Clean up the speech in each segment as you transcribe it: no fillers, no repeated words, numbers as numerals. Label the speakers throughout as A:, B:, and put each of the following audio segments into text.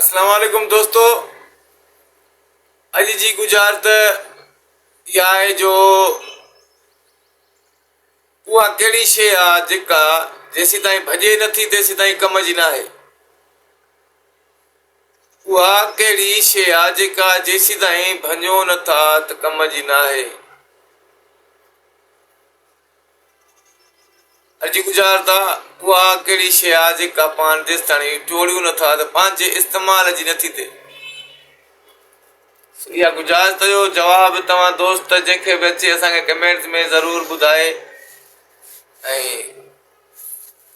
A: अस्सलाम वालेकुम दोस्तों। अॼु जी गुज़ारिश इहा आहे जो उहा कहिड़ी शइ आहे जेका जेसीं ताईं भॼे नथी तेसीं ताईं कम जी न आहे। उहा कहिड़ी शइ आहे जेका जेसीं ताईं भञो नथा त कम जी न आहे। अॼु जी गुज़ारिश आहे उहा कहिड़ी शइ आहे जेका पाण जेसीं ताईं टोड़ियूं नथा त पंहिंजे इस्तेमाल जी नथी थिए। इहा गुज़ारिश जो जवाब तव्हां दोस्त जंहिंखे बि अचे असांखे कमेंट्स में ज़रूरु ॿुधाए। ऐं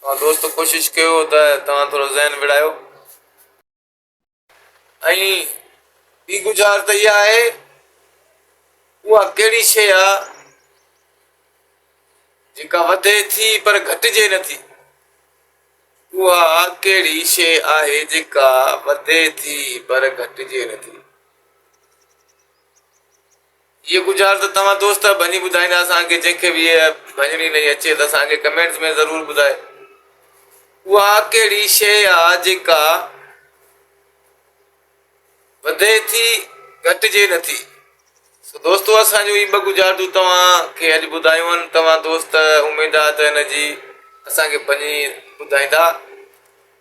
A: तव्हां दोस्त कोशिशि कयो त तव्हां थोरो ज़हन विड़ायो। ऐं ॿी गुज़ारिश इहा आहे उहा कहिड़ी शइ आहे जेका वधे थी पर घटिजे नथी। उहा कहिड़ी शइ आहे जेका वधे थी पर घटिजे नथी। ये गुज़ारिश तव्हां दोस्त भञी ॿुधाईंदा असांखे जंहिंखे बि इहा भञणी नहीं अचे त असांखे कमेंट्स में ज़रूरु ॿुधाए। उहा कहिड़ी शइ आहे जेका वधे थी घटिजे नथी। दोस्तो असांजो ही ॿ गुज़ारिशूं तव्हांखे अॼु ॿुधायूं आहिनि। तव्हां दोस्त उमेद आहे त हिनजी असांखे भञी ॿुधाईंदा।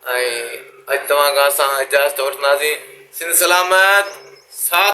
A: ऐं अॼु तव्हां खां असां इजाज़त वठंदासीं। सिंध सलामत साथ।